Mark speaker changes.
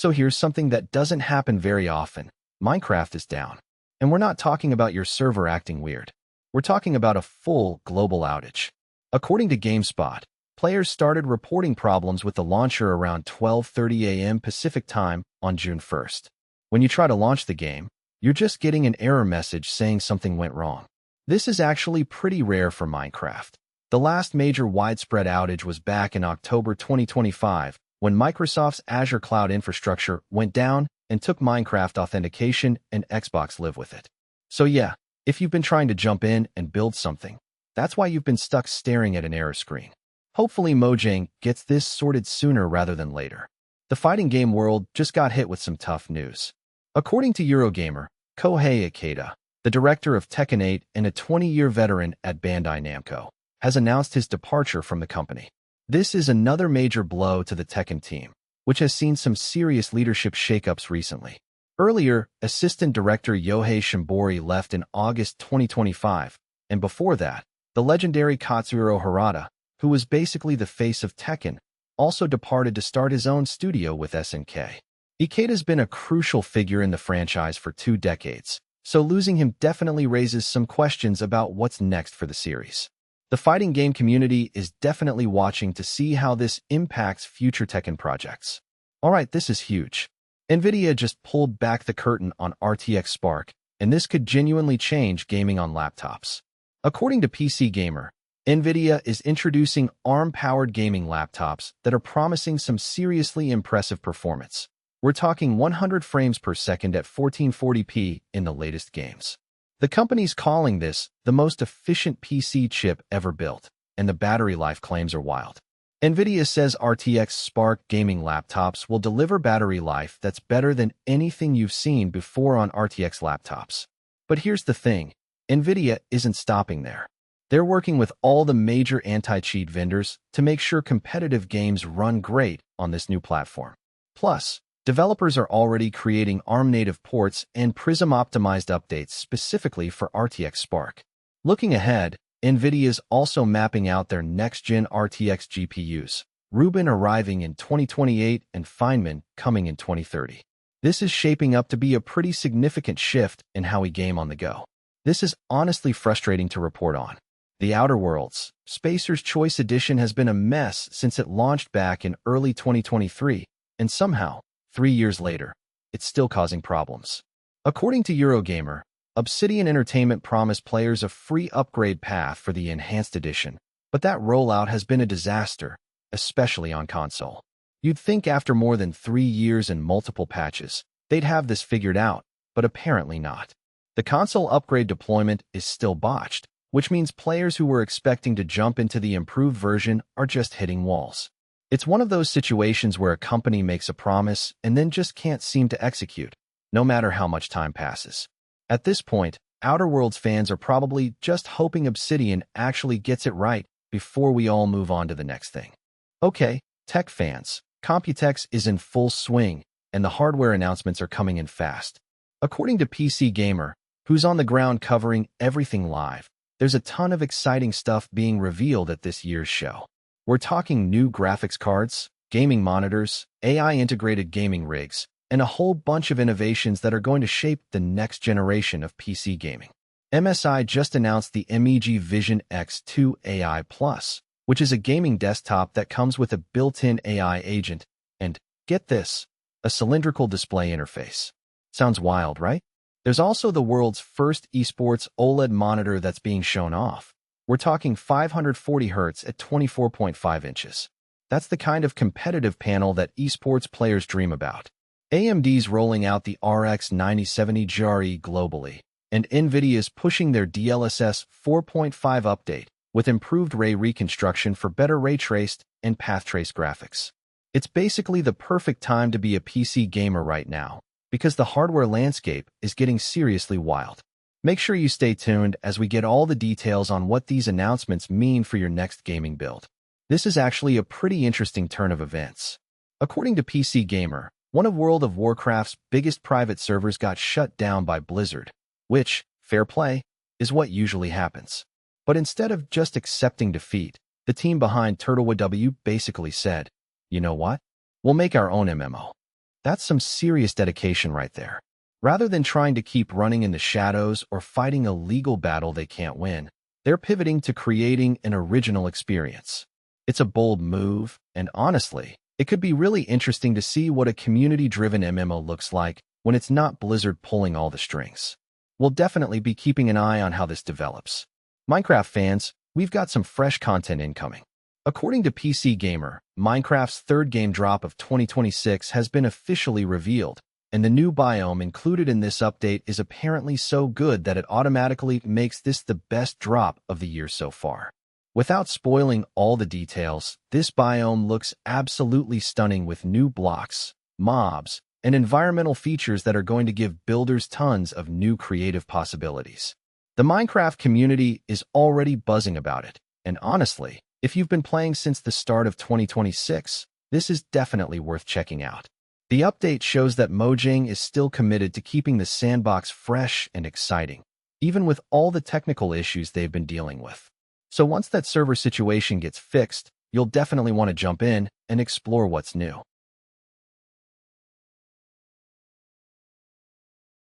Speaker 1: So here's something that doesn't happen very often. Minecraft is down. And we're not talking about your server acting weird. We're talking about a full global outage. According to GameSpot, players started reporting problems with the launcher around 12:30 a.m. Pacific Time on June 1st. When you try to launch the game, you're just getting an error message saying something went wrong. This is actually pretty rare for Minecraft. The last major widespread outage was back in October 2025, when Microsoft's Azure cloud infrastructure went down and took Minecraft authentication and Xbox Live with it. So yeah, if you've been trying to jump in and build something, that's why you've been stuck staring at an error screen. Hopefully Mojang gets this sorted sooner rather than later. The fighting game world just got hit with some tough news. According to Eurogamer, Kohei Ikeda, the director of Tekken 8 and a 20-year veteran at Bandai Namco, has announced his departure from the company. This is another major blow to the Tekken team, which has seen some serious leadership shakeups recently. Earlier, assistant director Yohei Shimbori left in August 2025, and before that, the legendary Katsuhiro Harada, who was basically the face of Tekken, also departed to start his own studio with SNK. Ikeda's been a crucial figure in the franchise for 2 decades, so losing him definitely raises some questions about what's next for the series. The fighting game community is definitely watching to see how this impacts future Tekken projects. Alright, this is huge. Nvidia just pulled back the curtain on RTX Spark, and this could genuinely change gaming on laptops. According to PC Gamer, Nvidia is introducing ARM-powered gaming laptops that are promising some seriously impressive performance. We're talking 100 frames per second at 1440p in the latest games. The company's calling this the most efficient PC chip ever built, and the battery life claims are wild. Nvidia says RTX Spark gaming laptops will deliver battery life that's better than anything you've seen before on RTX laptops. But here's the thing, Nvidia isn't stopping there. They're working with all the major anti-cheat vendors to make sure competitive games run great on this new platform. Plus, developers are already creating ARM-native ports and Prism-optimized updates specifically for RTX Spark. Looking ahead, Nvidia is also mapping out their next-gen RTX GPUs, Rubin arriving in 2028 and Feynman coming in 2030. This is shaping up to be a pretty significant shift in how we game on the go. This is honestly frustrating to report on. The Outer Worlds, Spacer's Choice Edition has been a mess since it launched back in early 2023, and somehow, 3 years later, it's still causing problems. According to Eurogamer, Obsidian Entertainment promised players a free upgrade path for the Enhanced Edition, but that rollout has been a disaster, especially on console. You'd think after more than 3 years and multiple patches, they'd have this figured out, but apparently not. The console upgrade deployment is still botched, which means players who were expecting to jump into the improved version are just hitting walls. It's one of those situations where a company makes a promise and then just can't seem to execute, no matter how much time passes. At this point, Outer Worlds fans are probably just hoping Obsidian actually gets it right before we all move on to the next thing. Okay, tech fans, Computex is in full swing, and the hardware announcements are coming in fast. According to PC Gamer, who's on the ground covering everything live, there's a ton of exciting stuff being revealed at this year's show. We're talking new graphics cards, gaming monitors, AI-integrated gaming rigs, and a whole bunch of innovations that are going to shape the next generation of PC gaming. MSI just announced the MEG Vision X2 AI Plus, which is a gaming desktop that comes with a built-in AI agent and, get this, a cylindrical display interface. Sounds wild, right? There's also the world's first esports OLED monitor that's being shown off. We're talking 540 Hz at 24.5 inches. That's the kind of competitive panel that esports players dream about. AMD's rolling out the RX 9070 GRE globally, and Nvidia's pushing their DLSS 4.5 update with improved ray reconstruction for better ray-traced and path-traced graphics. It's basically the perfect time to be a PC gamer right now, because the hardware landscape is getting seriously wild. Make sure you stay tuned as we get all the details on what these announcements mean for your next gaming build. This is actually a pretty interesting turn of events. According to PC Gamer, one of World of Warcraft's biggest private servers got shut down by Blizzard, which, fair play, is what usually happens. But instead of just accepting defeat, the team behind Turtlewood W basically said, you know what? We'll make our own MMO. That's some serious dedication right there. Rather than trying to keep running in the shadows or fighting a legal battle they can't win, they're pivoting to creating an original experience. It's a bold move, and honestly, it could be really interesting to see what a community-driven MMO looks like when it's not Blizzard pulling all the strings. We'll definitely be keeping an eye on how this develops. Minecraft fans, we've got some fresh content incoming. According to PC Gamer, Minecraft's third game drop of 2026 has been officially revealed, and the new biome included in this update is apparently so good that it automatically makes this the best drop of the year so far. Without spoiling all the details, this biome looks absolutely stunning with new blocks, mobs, and environmental features that are going to give builders tons of new creative possibilities. The Minecraft community is already buzzing about it, and honestly, if you've been playing since the start of 2026, this is definitely worth checking out. The update shows that Mojang is still committed to keeping the sandbox fresh and exciting, even with all the technical issues they've been dealing with. So once that server situation gets fixed, you'll definitely want to jump in and explore what's new.